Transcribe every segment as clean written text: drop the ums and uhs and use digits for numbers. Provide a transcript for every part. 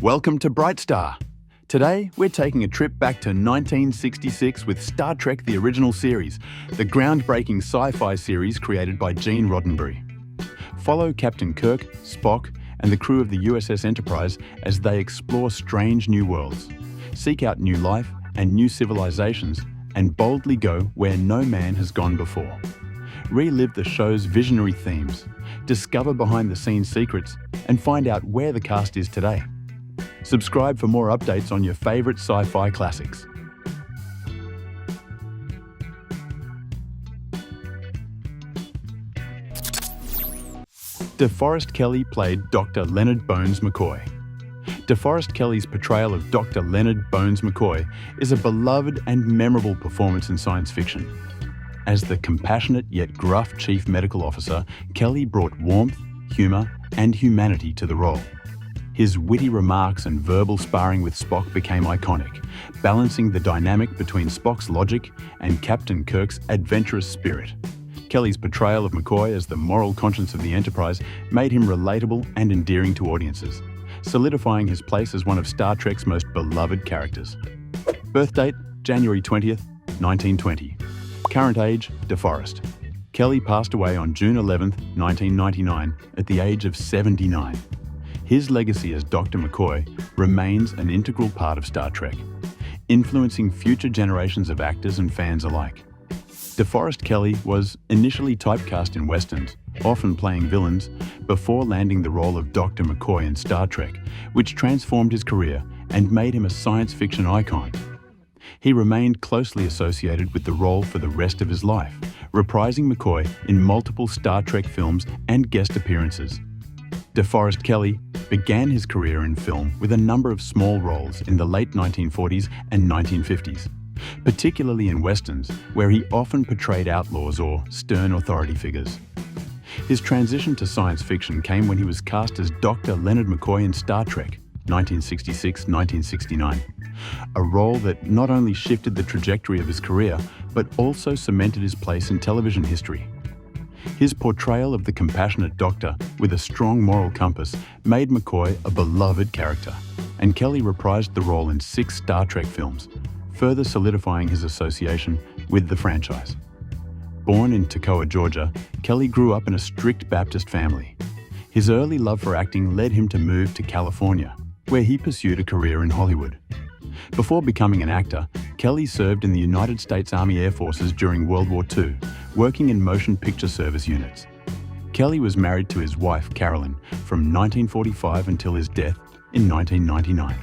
Welcome to Bright Star. Today, we're taking a trip back to 1966 with Star Trek: The Original Series, the groundbreaking sci-fi series created by Gene Roddenberry. Follow Captain Kirk, Spock, and the crew of the USS Enterprise as they explore strange new worlds, seek out new life and new civilizations, and boldly go where no man has gone before. Relive the show's visionary themes, discover behind-the-scenes secrets, and find out where the cast is today. Subscribe for more updates on your favourite sci-fi classics. DeForest Kelly played Dr. Leonard Bones McCoy. DeForest Kelly's portrayal of Dr. Leonard Bones McCoy is a beloved and memorable performance in science fiction. As the compassionate yet gruff chief medical officer, Kelley brought warmth, humour, and humanity to the role. His witty remarks and verbal sparring with Spock became iconic, balancing the dynamic between Spock's logic and Captain Kirk's adventurous spirit. Kelley's portrayal of McCoy as the moral conscience of the Enterprise made him relatable and endearing to audiences, solidifying his place as one of Star Trek's most beloved characters. Birth date, January 20th, 1920. Current age, DeForest. Kelley passed away on June 11th, 1999, at the age of 79. His legacy as Dr. McCoy remains an integral part of Star Trek, influencing future generations of actors and fans alike. DeForest Kelly was initially typecast in westerns, often playing villains, before landing the role of Dr. McCoy in Star Trek, which transformed his career and made him a science fiction icon. He remained closely associated with the role for the rest of his life, reprising McCoy in multiple Star Trek films and guest appearances. DeForest Kelly began his career in film with a number of small roles in the late 1940s and 1950s, particularly in westerns, where he often portrayed outlaws or stern authority figures. His transition to science fiction came when he was cast as Dr. Leonard McCoy in Star Trek, 1966-1969, a role that not only shifted the trajectory of his career, but also cemented his place in television history. His portrayal of the compassionate doctor with a strong moral compass made McCoy a beloved character, and Kelley reprised the role in 6 Star Trek films, further solidifying his association with the franchise. Born in Takei, Georgia, Kelley grew up in a strict Baptist family. His early love for acting led him to move to California, where he pursued a career in Hollywood. Before becoming an actor, Kelley served in the United States Army Air Forces during World War II, working in motion picture service units. Kelley was married to his wife, Carolyn, from 1945 until his death in 1999.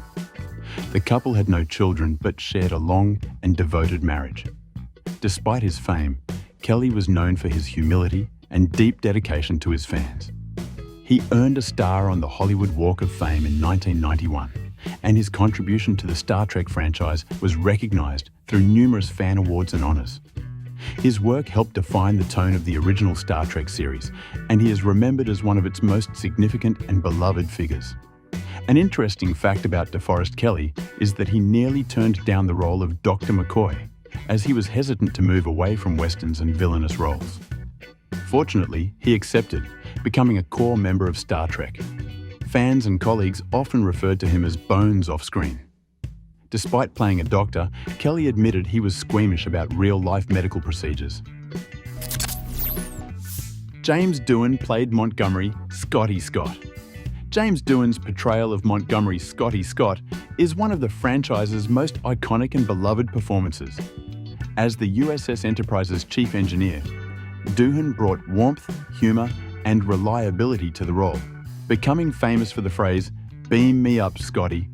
The couple had no children but shared a long and devoted marriage. Despite his fame, Kelley was known for his humility and deep dedication to his fans. He earned a star on the Hollywood Walk of Fame in 1991, and his contribution to the Star Trek franchise was recognized through numerous fan awards and honors. His work helped define the tone of the original Star Trek series, and he is remembered as one of its most significant and beloved figures. An interesting fact about DeForest Kelly is that he nearly turned down the role of Dr. McCoy, as he was hesitant to move away from westerns and villainous roles. Fortunately, he accepted, becoming a core member of Star Trek. Fans and colleagues often referred to him as Bones off-screen. Despite playing a doctor, Kelley admitted he was squeamish about real-life medical procedures. James Doohan played Montgomery, Scotty Scott. James Doohan's portrayal of Montgomery, Scotty Scott, is one of the franchise's most iconic and beloved performances. As the USS Enterprise's chief engineer, Doohan brought warmth, humour, and reliability to the role, becoming famous for the phrase, "Beam me up, Scotty."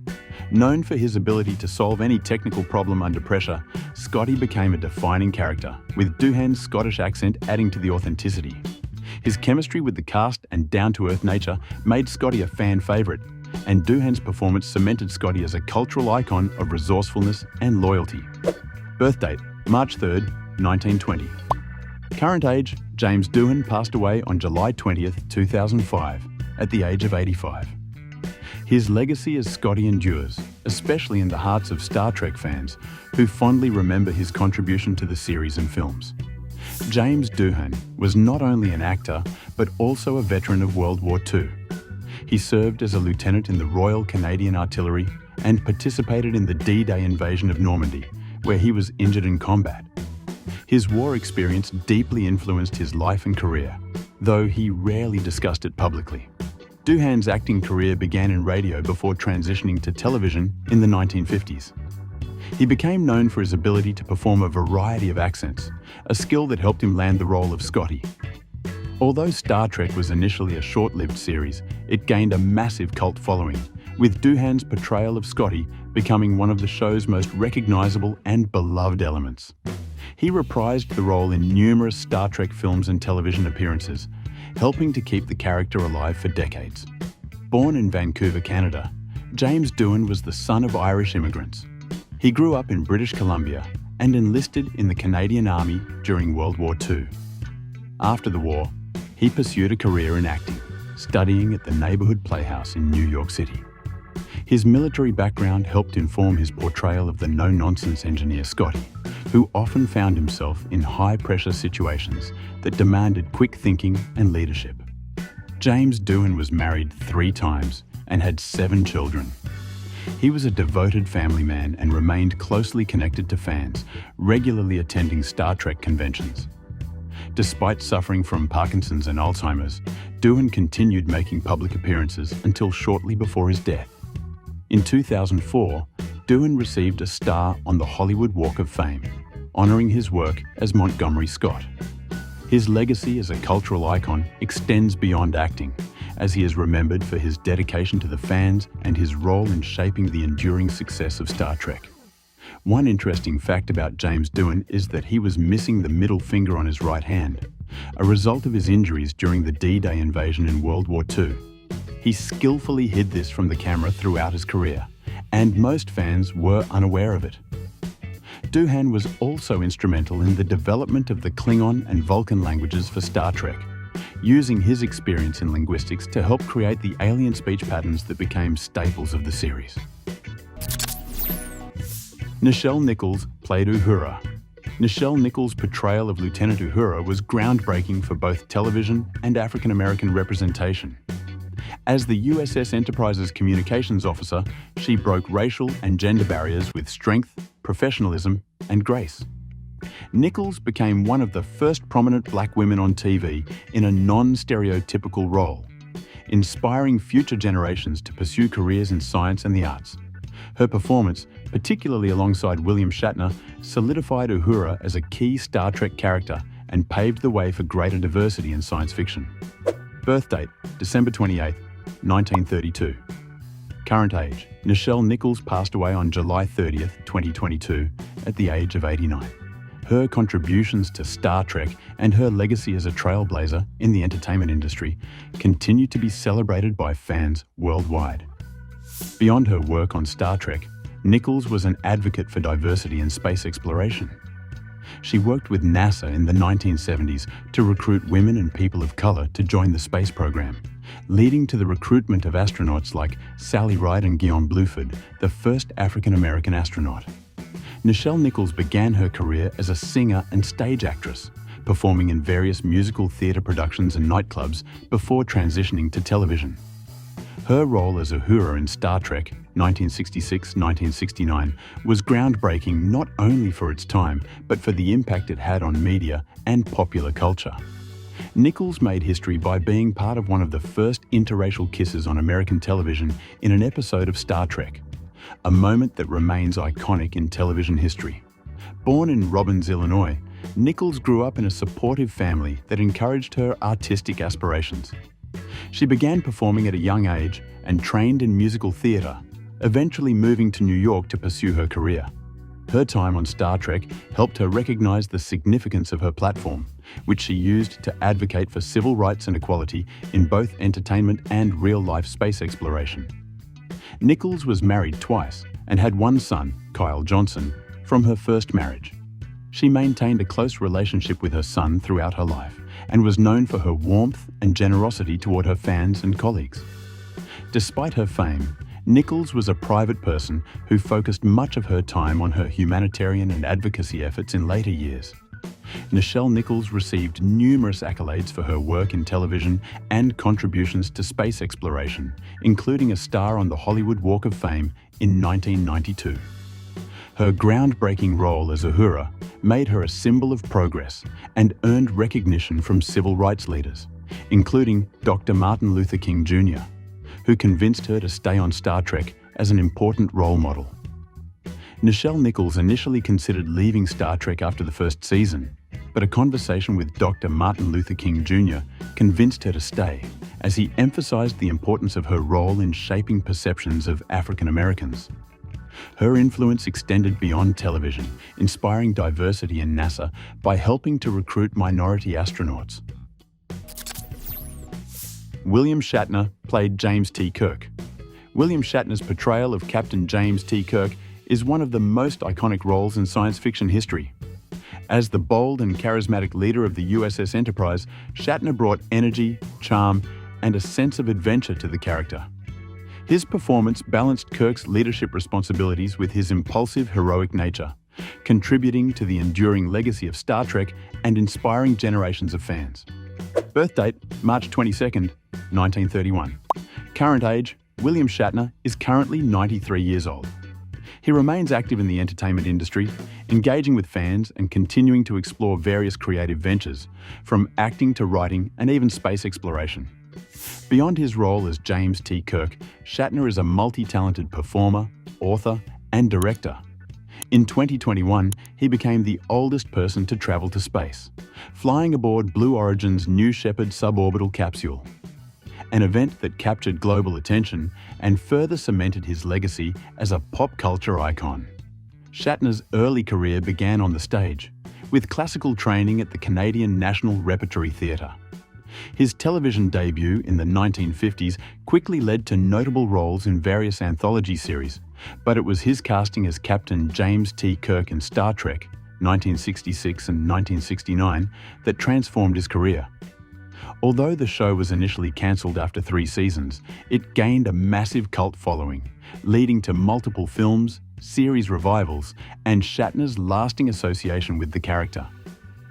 Known for his ability to solve any technical problem under pressure, Scotty became a defining character, with Doohan's Scottish accent adding to the authenticity. His chemistry with the cast and down-to-earth nature made Scotty a fan favourite, and Doohan's performance cemented Scotty as a cultural icon of resourcefulness and loyalty. Birth date, March 3rd, 1920. Current age, James Doohan passed away on July 20th, 2005, at the age of 85. His legacy as Scotty endures, especially in the hearts of Star Trek fans, who fondly remember his contribution to the series and films. James Doohan was not only an actor, but also a veteran of World War II. He served as a lieutenant in the Royal Canadian Artillery and participated in the D-Day invasion of Normandy, where he was injured in combat. His war experience deeply influenced his life and career, though he rarely discussed it publicly. Doohan's acting career began in radio before transitioning to television in the 1950s. He became known for his ability to perform a variety of accents, a skill that helped him land the role of Scotty. Although Star Trek was initially a short-lived series, it gained a massive cult following, with Doohan's portrayal of Scotty becoming one of the show's most recognizable and beloved elements. He reprised the role in numerous Star Trek films and television appearances, helping to keep the character alive for decades. Born in Vancouver, Canada, James Doohan was the son of Irish immigrants. He grew up in British Columbia and enlisted in the Canadian Army during World War II. After the war, he pursued a career in acting, studying at the Neighborhood Playhouse in New York City. His military background helped inform his portrayal of the no-nonsense engineer Scotty, who often found himself in high-pressure situations that demanded quick thinking and leadership. James Doohan was married 3 times and had 7 children. He was a devoted family man and remained closely connected to fans, regularly attending Star Trek conventions. Despite suffering from Parkinson's and Alzheimer's, Doohan continued making public appearances until shortly before his death. In 2004, Doohan received a star on the Hollywood Walk of Fame, honoring his work as Montgomery Scott. His legacy as a cultural icon extends beyond acting, as he is remembered for his dedication to the fans and his role in shaping the enduring success of Star Trek. One interesting fact about James Doohan is that he was missing the middle finger on his right hand, a result of his injuries during the D-Day invasion in World War II. He skillfully hid this from the camera throughout his career, and most fans were unaware of it. Doohan was also instrumental in the development of the Klingon and Vulcan languages for Star Trek, using his experience in linguistics to help create the alien speech patterns that became staples of the series. Nichelle Nichols played Uhura. Nichelle Nichols' portrayal of Lieutenant Uhura was groundbreaking for both television and African-American representation. As the USS Enterprise's communications officer, she broke racial and gender barriers with strength, professionalism, and grace. Nichols became one of the first prominent black women on TV in a non-stereotypical role, inspiring future generations to pursue careers in science and the arts. Her performance, particularly alongside William Shatner, solidified Uhura as a key Star Trek character and paved the way for greater diversity in science fiction. Birth date, December 28, 1932. Current age, Nichelle Nichols passed away on July 30, 2022, at the age of 89. Her contributions to Star Trek and her legacy as a trailblazer in the entertainment industry continue to be celebrated by fans worldwide. Beyond her work on Star Trek, Nichols was an advocate for diversity in space exploration. She worked with NASA in the 1970s to recruit women and people of color to join the space program, leading to the recruitment of astronauts like Sally Ride and Guion Bluford, the first African-American astronaut. Nichelle Nichols began her career as a singer and stage actress, performing in various musical theatre productions and nightclubs before transitioning to television. Her role as Uhura in Star Trek 1966-1969 was groundbreaking not only for its time, but for the impact it had on media and popular culture. Nichols made history by being part of one of the first interracial kisses on American television in an episode of Star Trek, a moment that remains iconic in television history. Born in Robbins, Illinois, Nichols grew up in a supportive family that encouraged her artistic aspirations. She began performing at a young age and trained in musical theatre, eventually moving to New York to pursue her career. Her time on Star Trek helped her recognize the significance of her platform, which she used to advocate for civil rights and equality in both entertainment and real-life space exploration. Nichols was married twice and had one son, Kyle Johnson, from her first marriage. She maintained a close relationship with her son throughout her life and was known for her warmth and generosity toward her fans and colleagues. Despite her fame, Nichols was a private person who focused much of her time on her humanitarian and advocacy efforts in later years. Nichelle Nichols received numerous accolades for her work in television and contributions to space exploration, including a star on the Hollywood Walk of Fame in 1992. Her groundbreaking role as Uhura made her a symbol of progress and earned recognition from civil rights leaders, including Dr. Martin Luther King Jr., who convinced her to stay on Star Trek as an important role model. Nichelle Nichols initially considered leaving Star Trek after the first season, but a conversation with Dr. Martin Luther King Jr. convinced her to stay, as he emphasized the importance of her role in shaping perceptions of African Americans. Her influence extended beyond television, inspiring diversity in NASA by helping to recruit minority astronauts. William Shatner played James T. Kirk. William Shatner's portrayal of Captain James T. Kirk is one of the most iconic roles in science fiction history. As the bold and charismatic leader of the USS Enterprise, Shatner brought energy, charm, and a sense of adventure to the character. His performance balanced Kirk's leadership responsibilities with his impulsive, heroic nature, contributing to the enduring legacy of Star Trek and inspiring generations of fans. Birth date, March 22nd, 1931. Current age, William Shatner is currently 93 years old. He remains active in the entertainment industry, engaging with fans and continuing to explore various creative ventures, from acting to writing and even space exploration. Beyond his role as James T. Kirk, Shatner is a multi-talented performer, author, and director. In 2021, he became the oldest person to travel to space, flying aboard Blue Origin's New Shepard suborbital capsule, an event that captured global attention and further cemented his legacy as a pop culture icon. Shatner's early career began on the stage, with classical training at the Canadian National Repertory Theatre. His television debut in the 1950s quickly led to notable roles in various anthology series, but it was his casting as Captain James T. Kirk in Star Trek, 1966 and 1969, that transformed his career. Although the show was initially cancelled after 3 seasons, it gained a massive cult following, leading to multiple films, series revivals, and Shatner's lasting association with the character.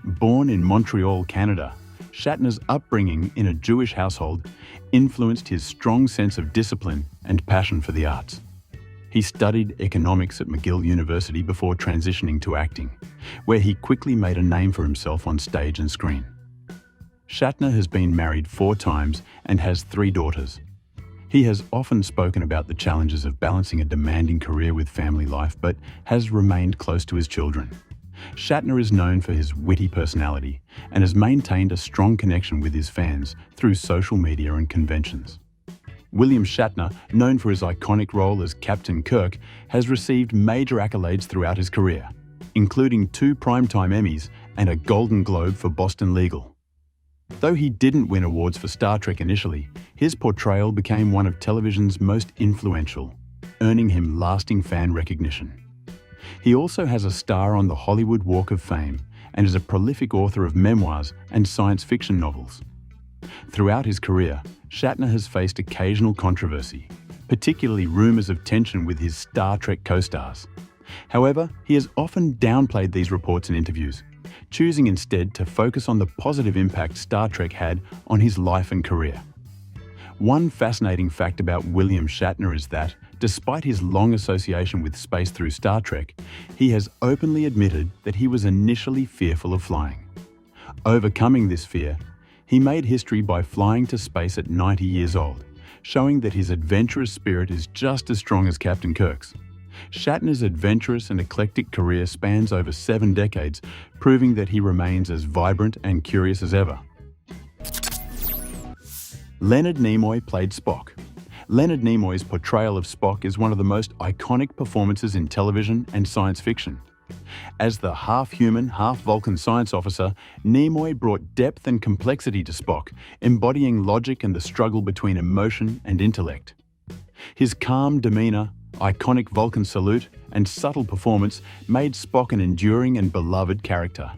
Born in Montreal, Canada, Shatner's upbringing in a Jewish household influenced his strong sense of discipline and passion for the arts. He studied economics at McGill University before transitioning to acting, where he quickly made a name for himself on stage and screen. Shatner has been married 4 times and has 3 daughters. He has often spoken about the challenges of balancing a demanding career with family life, but has remained close to his children. Shatner is known for his witty personality and has maintained a strong connection with his fans through social media and conventions. William Shatner, known for his iconic role as Captain Kirk, has received major accolades throughout his career, including 2 Primetime Emmys and a Golden Globe for Boston Legal. Though he didn't win awards for Star Trek initially, his portrayal became one of television's most influential, earning him lasting fan recognition. He also has a star on the Hollywood Walk of Fame and is a prolific author of memoirs and science fiction novels. Throughout his career, Shatner has faced occasional controversy, particularly rumors of tension with his Star Trek co-stars. However, he has often downplayed these reports in interviews, choosing instead to focus on the positive impact Star Trek had on his life and career. One fascinating fact about William Shatner is that, despite his long association with space through Star Trek, he has openly admitted that he was initially fearful of flying. Overcoming this fear, he made history by flying to space at 90 years old, showing that his adventurous spirit is just as strong as Captain Kirk's. Shatner's adventurous and eclectic career spans over 7 decades, proving that he remains as vibrant and curious as ever. Leonard Nimoy played Spock. Leonard Nimoy's portrayal of Spock is one of the most iconic performances in television and science fiction. As the half-human, half-Vulcan science officer, Nimoy brought depth and complexity to Spock, embodying logic and the struggle between emotion and intellect. His calm demeanor, iconic Vulcan salute, and subtle performance made Spock an enduring and beloved character.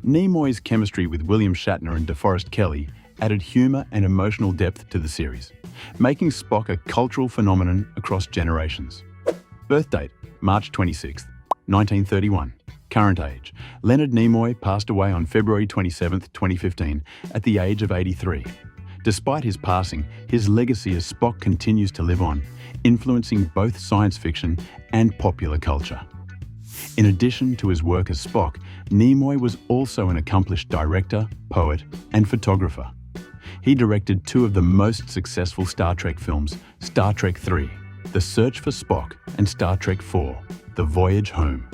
Nimoy's chemistry with William Shatner and DeForest Kelly added humor and emotional depth to the series, making Spock a cultural phenomenon across generations. Birth date, March 26, 1931. Current age. Leonard Nimoy passed away on February 27, 2015, at the age of 83. Despite his passing, his legacy as Spock continues to live on, influencing both science fiction and popular culture. In addition to his work as Spock, Nimoy was also an accomplished director, poet, and photographer. He directed two of the most successful Star Trek films, Star Trek III, The Search for Spock, and Star Trek IV, The Voyage Home,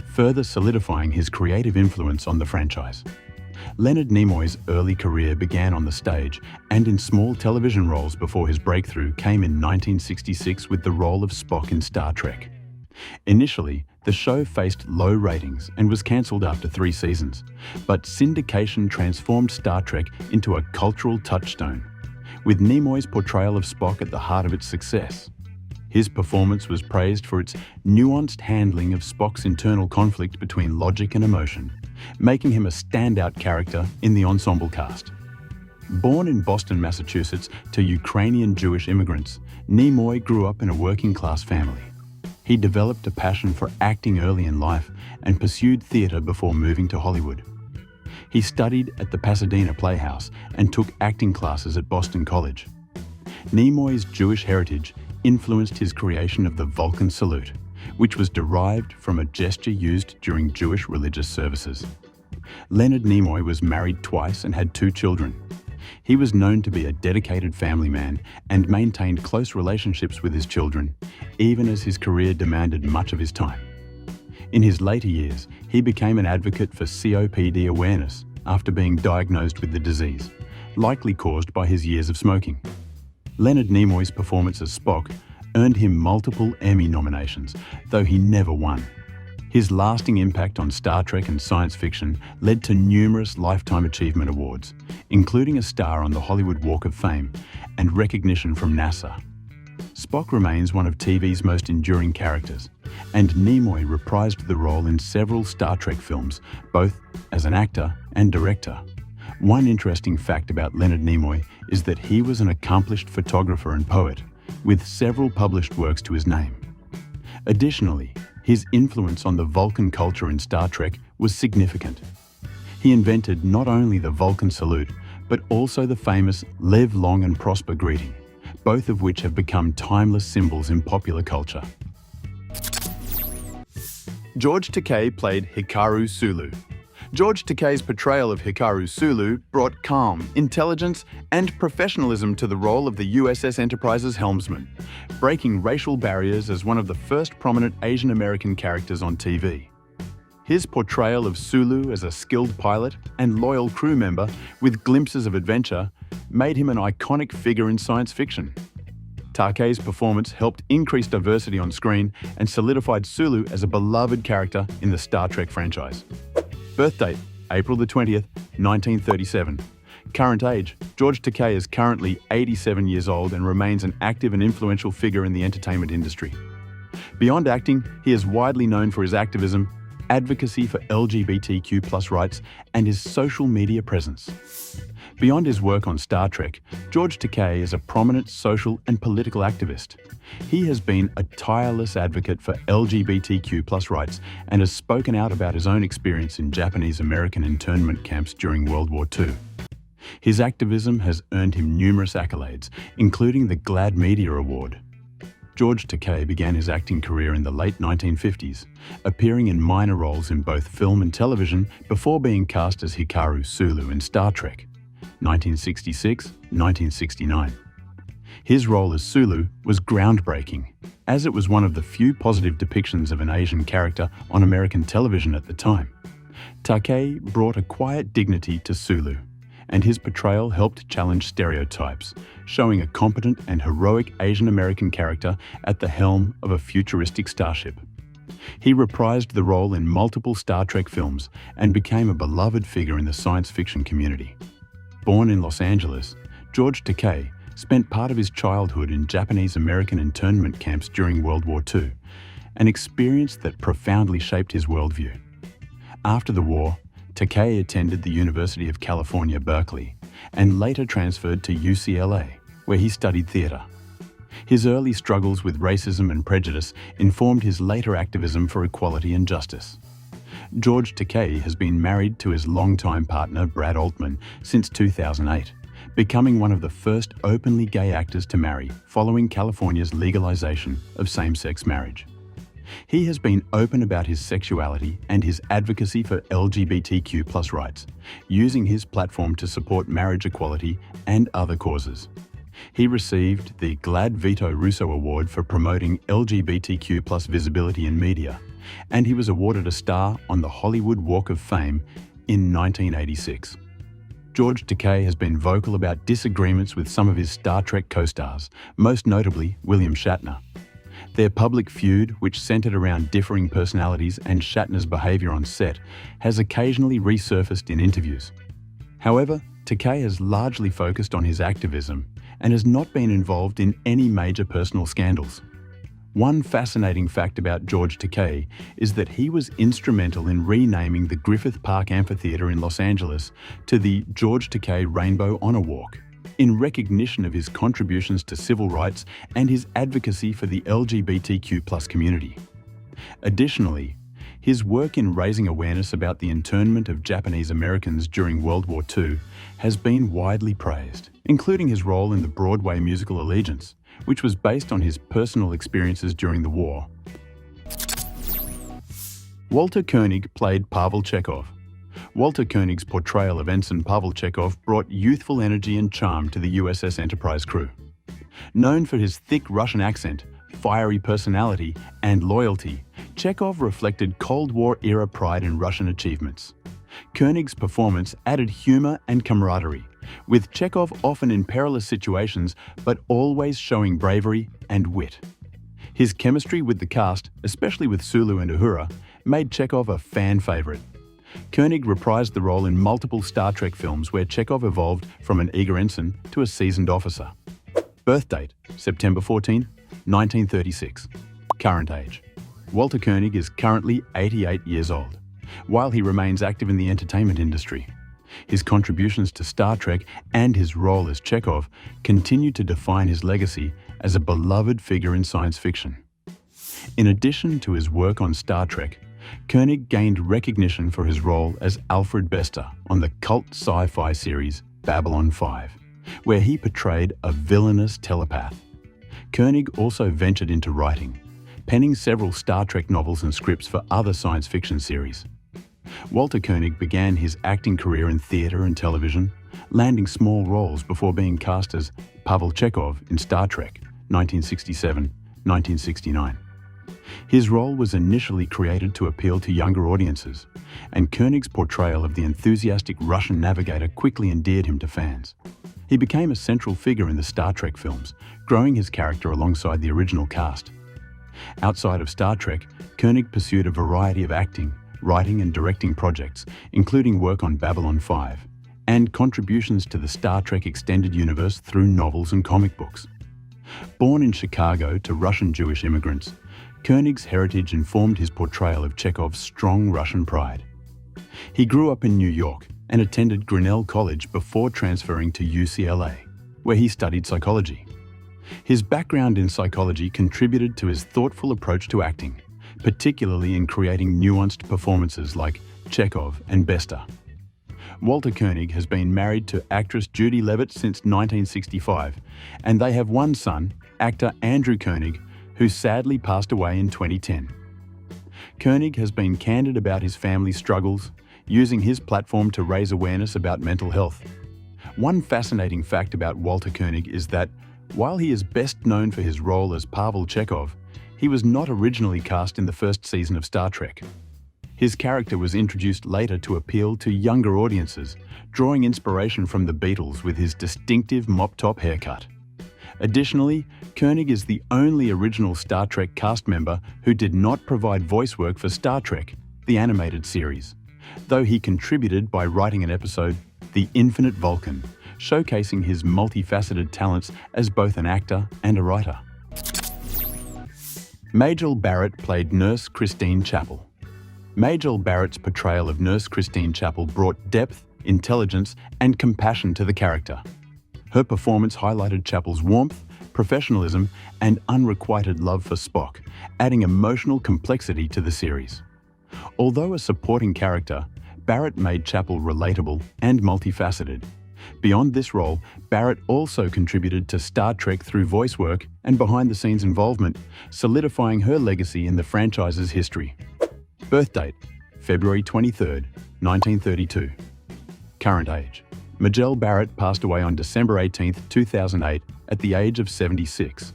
further solidifying his creative influence on the franchise. Leonard Nimoy's early career began on the stage and in small television roles before his breakthrough came in 1966 with the role of Spock in Star Trek. Initially, the show faced low ratings and was cancelled after 3 seasons, but syndication transformed Star Trek into a cultural touchstone, with Nimoy's portrayal of Spock at the heart of its success. His performance was praised for its nuanced handling of Spock's internal conflict between logic and emotion, making him a standout character in the ensemble cast. Born in Boston, Massachusetts, to Ukrainian Jewish immigrants, Nimoy grew up in a working-class family. He developed a passion for acting early in life and pursued theatre before moving to Hollywood. He studied at the Pasadena Playhouse and took acting classes at Boston College. Nimoy's Jewish heritage influenced his creation of the Vulcan salute, which was derived from a gesture used during Jewish religious services. Leonard Nimoy was married twice and had 2 children. He was known to be a dedicated family man and maintained close relationships with his children, even as his career demanded much of his time. In his later years, he became an advocate for COPD awareness after being diagnosed with the disease, likely caused by his years of smoking. Leonard Nimoy's performance as Spock earned him multiple Emmy nominations, though he never won. His lasting impact on Star Trek and science fiction led to numerous Lifetime Achievement Awards, including a star on the Hollywood Walk of Fame and recognition from NASA. Spock remains one of TV's most enduring characters, and Nimoy reprised the role in several Star Trek films, both as an actor and director. One interesting fact about Leonard Nimoy is that he was an accomplished photographer and poet, with several published works to his name. Additionally, his influence on the Vulcan culture in Star Trek was significant. He invented not only the Vulcan salute, but also the famous "Live Long and Prosper" greeting, both of which have become timeless symbols in popular culture. George Takei played Hikaru Sulu. George Takei's portrayal of Hikaru Sulu brought calm, intelligence, and professionalism to the role of the USS Enterprise's helmsman, breaking racial barriers as one of the first prominent Asian American characters on TV. His portrayal of Sulu as a skilled pilot and loyal crew member with glimpses of adventure made him an iconic figure in science fiction. Takei's performance helped increase diversity on screen and solidified Sulu as a beloved character in the Star Trek franchise. Birth date, April the 20th, 1937. Current age, George Takei is currently 87 years old and remains an active and influential figure in the entertainment industry. Beyond acting, he is widely known for his activism, advocacy for LGBTQ+ rights, and his social media presence. Beyond his work on Star Trek, George Takei is a prominent social and political activist. He has been a tireless advocate for LGBTQ+ rights and has spoken out about his own experience in Japanese American internment camps during World War II. His activism has earned him numerous accolades, including the GLAAD Media Award. George Takei began his acting career in the late 1950s, appearing in minor roles in both film and television before being cast as Hikaru Sulu in Star Trek, 1966-1969. His role as Sulu was groundbreaking, as it was one of the few positive depictions of an Asian character on American television at the time. Takei brought a quiet dignity to Sulu, and his portrayal helped challenge stereotypes, showing a competent and heroic Asian American character at the helm of a futuristic starship. He reprised the role in multiple Star Trek films and became a beloved figure in the science fiction community. Born in Los Angeles, George Takei spent part of his childhood in Japanese American internment camps during World War II, an experience that profoundly shaped his worldview. After the war, Takei attended the University of California, Berkeley, and later transferred to UCLA, where he studied theatre. His early struggles with racism and prejudice informed his later activism for equality and justice. George Takei has been married to his longtime partner Brad Altman since 2008, becoming one of the first openly gay actors to marry following California's legalization of same-sex marriage. He has been open about his sexuality and his advocacy for LGBTQ+ rights, using his platform to support marriage equality and other causes. He received the Glad Vito Russo Award for promoting LGBTQ+ visibility in media, and he was awarded a star on the Hollywood Walk of Fame in 1986. George Takei has been vocal about disagreements with some of his Star Trek co-stars, most notably William Shatner. Their public feud, which centered around differing personalities and Shatner's behavior on set, has occasionally resurfaced in interviews. However, Takei has largely focused on his activism and has not been involved in any major personal scandals. One fascinating fact about George Takei is that he was instrumental in renaming the Griffith Park Amphitheater in Los Angeles to the George Takei Rainbow Honor Walk, in recognition of his contributions to civil rights and his advocacy for the LGBTQ+ community. Additionally, his work in raising awareness about the internment of Japanese Americans during World War II has been widely praised, including his role in the Broadway musical Allegiance, which was based on his personal experiences during the war. Walter Koenig played Pavel Chekhov. Walter Koenig's portrayal of Ensign Pavel Chekhov brought youthful energy and charm to the USS Enterprise crew. Known for his thick Russian accent, fiery personality, and loyalty, Chekhov reflected Cold War-era pride in Russian achievements. Koenig's performance added humor and camaraderie, with Chekhov often in perilous situations but always showing bravery and wit. His chemistry with the cast, especially with Sulu and Uhura, made Chekhov a fan favorite. Koenig reprised the role in multiple Star Trek films where Chekhov evolved from an eager ensign to a seasoned officer. Birth date, September 14, 1936. Current age. Walter Koenig is currently 88 years old, while he remains active in the entertainment industry. His contributions to Star Trek and his role as Chekhov continue to define his legacy as a beloved figure in science fiction. In addition to his work on Star Trek, Koenig gained recognition for his role as Alfred Bester on the cult sci-fi series Babylon 5, where he portrayed a villainous telepath. Koenig also ventured into writing, penning several Star Trek novels and scripts for other science fiction series. Walter Koenig began his acting career in theatre and television, landing small roles before being cast as Pavel Chekhov in Star Trek 1967-1969. His role was initially created to appeal to younger audiences, and Koenig's portrayal of the enthusiastic Russian navigator quickly endeared him to fans. He became a central figure in the Star Trek films, growing his character alongside the original cast. Outside of Star Trek, Koenig pursued a variety of acting, writing and directing projects, including work on Babylon 5, and contributions to the Star Trek extended universe through novels and comic books. Born in Chicago to Russian Jewish immigrants, Koenig's heritage informed his portrayal of Chekhov's strong Russian pride. He grew up in New York and attended Grinnell College before transferring to UCLA, where he studied psychology. His background in psychology contributed to his thoughtful approach to acting, particularly in creating nuanced performances like Chekhov and Bester. Walter Koenig has been married to actress Judy Leavitt since 1965, and they have one son, actor Andrew Koenig, who sadly passed away in 2010. Koenig has been candid about his family's struggles, using his platform to raise awareness about mental health. One fascinating fact about Walter Koenig is that, while he is best known for his role as Pavel Chekhov, he was not originally cast in the first season of Star Trek. His character was introduced later to appeal to younger audiences, drawing inspiration from the Beatles with his distinctive mop-top haircut. Additionally, Koenig is the only original Star Trek cast member who did not provide voice work for Star Trek, the animated series, though he contributed by writing an episode, The Infinite Vulcan, showcasing his multifaceted talents as both an actor and a writer. Majel Barrett played Nurse Christine Chapel. Majel Barrett's portrayal of Nurse Christine Chapel brought depth, intelligence, and compassion to the character. Her performance highlighted Chapel's warmth, professionalism, and unrequited love for Spock, adding emotional complexity to the series. Although a supporting character, Barrett made Chapel relatable and multifaceted. Beyond this role, Barrett also contributed to Star Trek through voice work and behind-the-scenes involvement, solidifying her legacy in the franchise's history. Birth date: February 23, 1932. Current age: Majel Barrett passed away on December 18, 2008, at the age of 76.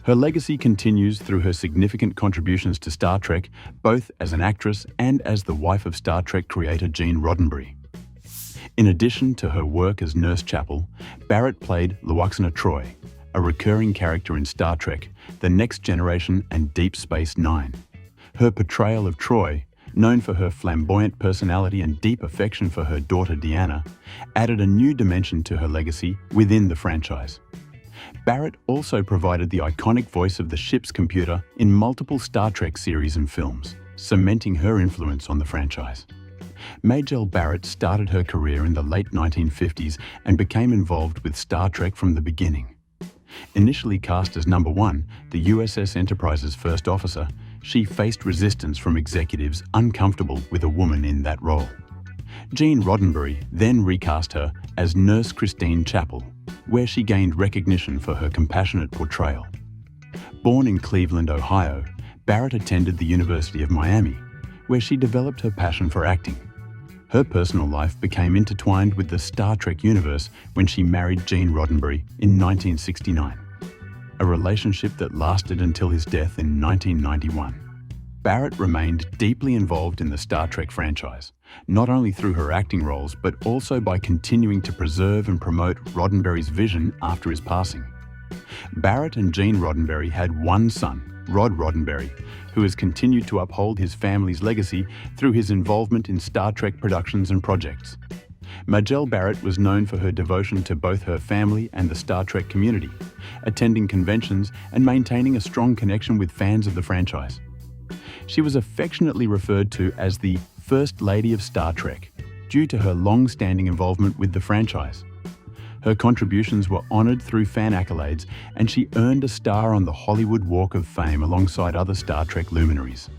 Her legacy continues through her significant contributions to Star Trek, both as an actress and as the wife of Star Trek creator Gene Roddenberry. In addition to her work as Nurse Chapel, Barrett played Lwaxana Troi, a recurring character in Star Trek, The Next Generation and Deep Space Nine. Her portrayal of Troi, known for her flamboyant personality and deep affection for her daughter Deanna, added a new dimension to her legacy within the franchise. Barrett also provided the iconic voice of the ship's computer in multiple Star Trek series and films, cementing her influence on the franchise. Majel Barrett started her career in the late 1950s and became involved with Star Trek from the beginning. Initially cast as number 1, the USS Enterprise's first officer, she faced resistance from executives uncomfortable with a woman in that role. Gene Roddenberry then recast her as Nurse Christine Chapel, where she gained recognition for her compassionate portrayal. Born in Cleveland, Ohio, Barrett attended the University of Miami, where she developed her passion for acting. Her personal life became intertwined with the Star Trek universe when she married Gene Roddenberry in 1969, a relationship that lasted until his death in 1991. Barrett remained deeply involved in the Star Trek franchise, not only through her acting roles but also by continuing to preserve and promote Roddenberry's vision after his passing. Barrett and Gene Roddenberry had one son, Rod Roddenberry, who has continued to uphold his family's legacy through his involvement in Star Trek productions and projects. Majel Barrett was known for her devotion to both her family and the Star Trek community, attending conventions and maintaining a strong connection with fans of the franchise. She was affectionately referred to as the First Lady of Star Trek, due to her long-standing involvement with the franchise. Her contributions were honored through fan accolades, and she earned a star on the Hollywood Walk of Fame alongside other Star Trek luminaries.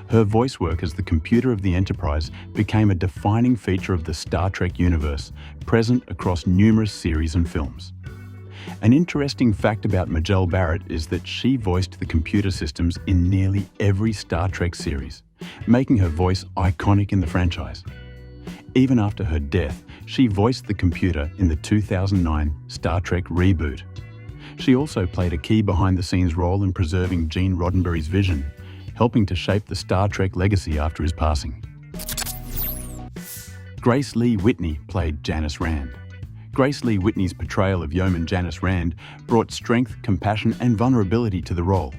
Her voice work as the computer of the Enterprise became a defining feature of the Star Trek universe, present across numerous series and films. An interesting fact about Majel Barrett is that she voiced the computer systems in nearly every Star Trek series, making her voice iconic in the franchise. Even after her death, she voiced the computer in the 2009 Star Trek reboot. She also played a key behind-the-scenes role in preserving Gene Roddenberry's vision, helping to shape the Star Trek legacy after his passing. Grace Lee Whitney played Janice Rand. Grace Lee Whitney's portrayal of Yeoman Janice Rand brought strength, compassion, and vulnerability to the role.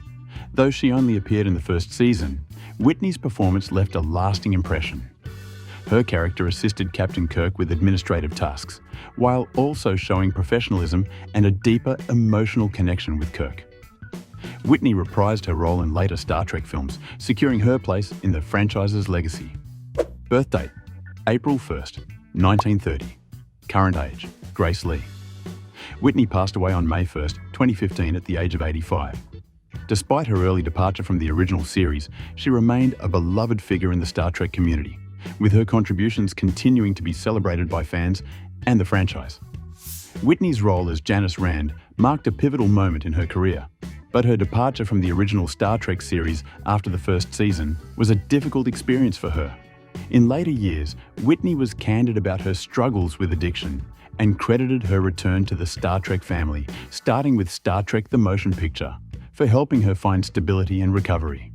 Though she only appeared in the first season, Whitney's performance left a lasting impression. Her character assisted Captain Kirk with administrative tasks, while also showing professionalism and a deeper emotional connection with Kirk. Whitney reprised her role in later Star Trek films, securing her place in the franchise's legacy. Birth date: April 1st, 1930. Current age: Grace Lee. Whitney passed away on May 1st, 2015 at the age of 85. Despite her early departure from the original series, she remained a beloved figure in the Star Trek community, with her contributions continuing to be celebrated by fans and the franchise. Whitney's role as Janice Rand marked a pivotal moment in her career, but her departure from the original Star Trek series after the first season was a difficult experience for her. In later years, Whitney was candid about her struggles with addiction and credited her return to the Star Trek family, starting with Star Trek: The Motion Picture, for helping her find stability and recovery.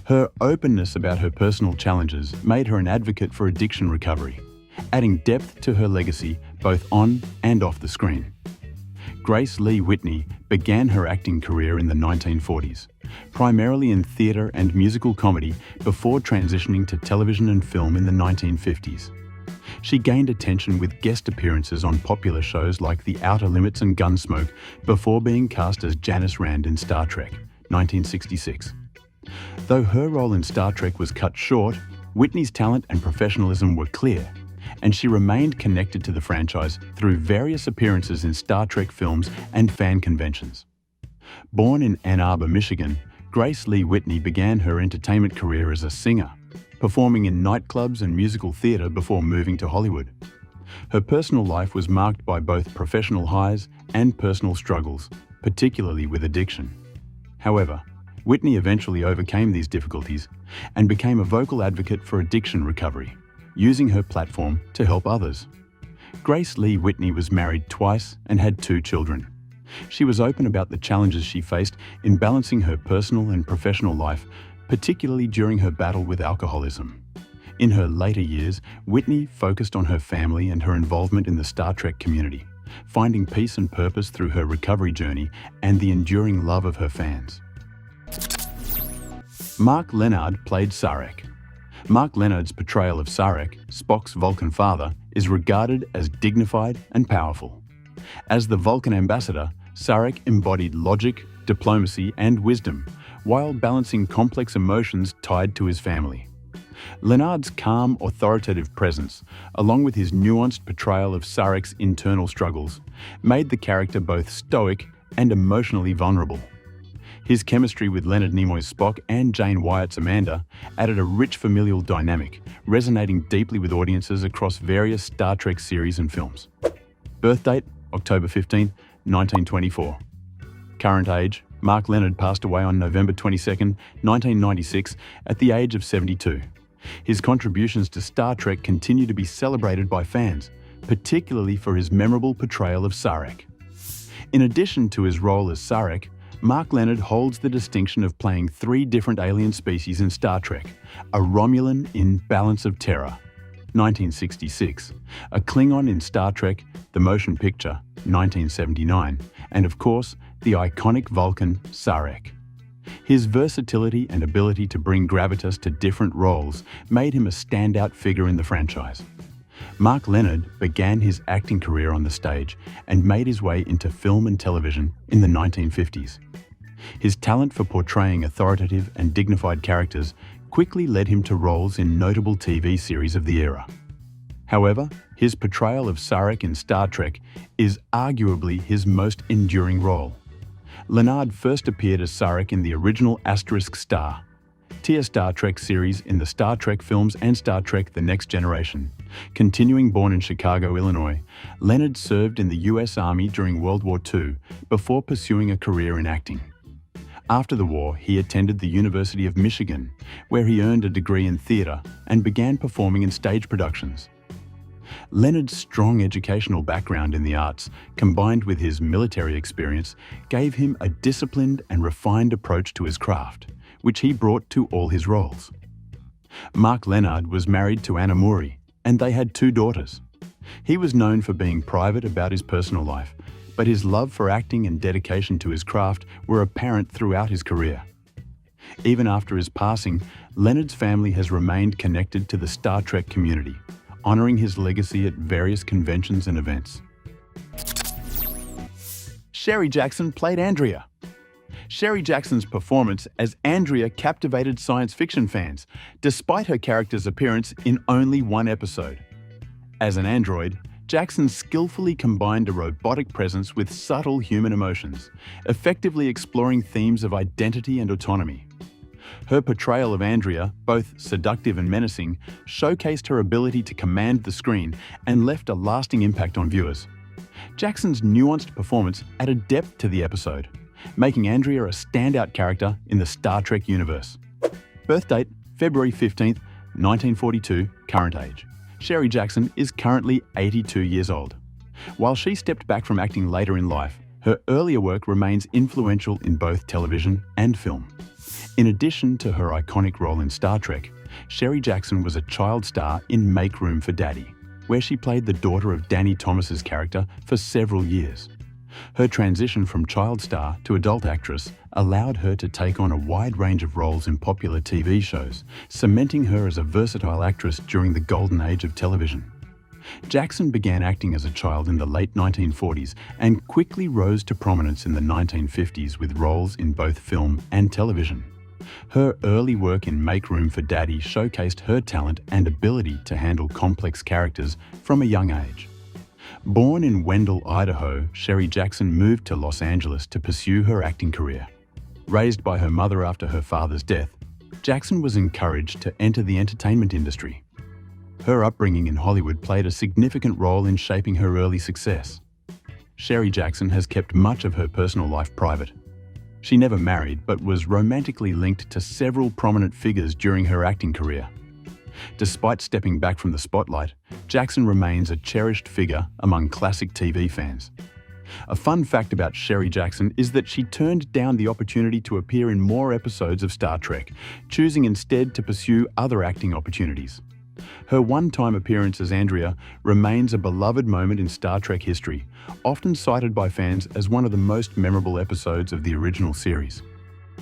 Her openness about her personal challenges made her an advocate for addiction recovery, adding depth to her legacy both on and off the screen. Grace Lee Whitney began her acting career in the 1940s, primarily in theatre and musical comedy before transitioning to television and film in the 1950s. She gained attention with guest appearances on popular shows like The Outer Limits and Gunsmoke before being cast as Janice Rand in Star Trek, 1966. Though her role in Star Trek was cut short, Whitney's talent and professionalism were clear, and she remained connected to the franchise through various appearances in Star Trek films and fan conventions. Born in Ann Arbor, Michigan, Grace Lee Whitney began her entertainment career as a singer, performing in nightclubs and musical theater before moving to Hollywood. Her personal life was marked by both professional highs and personal struggles, particularly with addiction. However, Whitney eventually overcame these difficulties and became a vocal advocate for addiction recovery, using her platform to help others. Grace Lee Whitney was married twice and had 2 children. She was open about the challenges she faced in balancing her personal and professional life, particularly during her battle with alcoholism. In her later years, Whitney focused on her family and her involvement in the Star Trek community, finding peace and purpose through her recovery journey and the enduring love of her fans. Mark Lenard played Sarek. Mark Lenard's portrayal of Sarek, Spock's Vulcan father, is regarded as dignified and powerful. As the Vulcan ambassador, Sarek embodied logic, diplomacy, and wisdom, while balancing complex emotions tied to his family. Lenard's calm, authoritative presence, along with his nuanced portrayal of Sarek's internal struggles, made the character both stoic and emotionally vulnerable. His chemistry with Leonard Nimoy's Spock and Jane Wyatt's Amanda added a rich familial dynamic, resonating deeply with audiences across various Star Trek series and films. Birth date, October 15, 1924. Current age, Mark Lenard passed away on November 22, 1996, at the age of 72. His contributions to Star Trek continue to be celebrated by fans, particularly for his memorable portrayal of Sarek. In addition to his role as Sarek, Mark Lenard holds the distinction of playing 3 different alien species in Star Trek: a Romulan in Balance of Terror, 1966, a Klingon in Star Trek The Motion Picture, 1979, and of course, the iconic Vulcan, Sarek. His versatility and ability to bring gravitas to different roles made him a standout figure in the franchise. Mark Lenard began his acting career on the stage and made his way into film and television in the 1950s. His talent for portraying authoritative and dignified characters quickly led him to roles in notable TV series of the era. However, his portrayal of Sarek in Star Trek is arguably his most enduring role. Lenard first appeared as Sarek in the original Asterisk Star, tier Star Trek series in the Star Trek films and Star Trek The Next Generation. Continuing born in Chicago, Illinois, Lenard served in the U.S. Army during World War II before pursuing a career in acting. After the war, he attended the University of Michigan, where he earned a degree in theater and began performing in stage productions. Lenard's strong educational background in the arts, combined with his military experience, gave him a disciplined and refined approach to his craft, which he brought to all his roles. Mark Lenard was married to Anna Murray, and they had 2 daughters. He was known for being private about his personal life, but his love for acting and dedication to his craft were apparent throughout his career. Even after his passing, Lenard's family has remained connected to the Star Trek community, honoring his legacy at various conventions and events. Sherry Jackson played Andrea. Sherry Jackson's performance as Andrea captivated science fiction fans, despite her character's appearance in only 1 episode. As an android, Jackson skillfully combined a robotic presence with subtle human emotions, effectively exploring themes of identity and autonomy. Her portrayal of Andrea, both seductive and menacing, showcased her ability to command the screen and left a lasting impact on viewers. Jackson's nuanced performance added depth to the episode, making Andrea a standout character in the Star Trek universe. Birth date, February 15, 1942, current age. Sherry Jackson is currently 82 years old. While she stepped back from acting later in life, her earlier work remains influential in both television and film. In addition to her iconic role in Star Trek, Sherry Jackson was a child star in Make Room for Daddy, where she played the daughter of Danny Thomas's character for several years. Her transition from child star to adult actress allowed her to take on a wide range of roles in popular TV shows, cementing her as a versatile actress during the golden age of television. Jackson began acting as a child in the late 1940s and quickly rose to prominence in the 1950s with roles in both film and television. Her early work in Make Room for Daddy showcased her talent and ability to handle complex characters from a young age. Born in Wendell, Idaho, Sherry Jackson moved to Los Angeles to pursue her acting career. Raised by her mother after her father's death, Jackson was encouraged to enter the entertainment industry. Her upbringing in Hollywood played a significant role in shaping her early success. Sherry Jackson has kept much of her personal life private. She never married, but was romantically linked to several prominent figures during her acting career. Despite stepping back from the spotlight, Jackson remains a cherished figure among classic TV fans. A fun fact about Sherry Jackson is that she turned down the opportunity to appear in more episodes of Star Trek, choosing instead to pursue other acting opportunities. Her one-time appearance as Andrea remains a beloved moment in Star Trek history, often cited by fans as one of the most memorable episodes of the original series.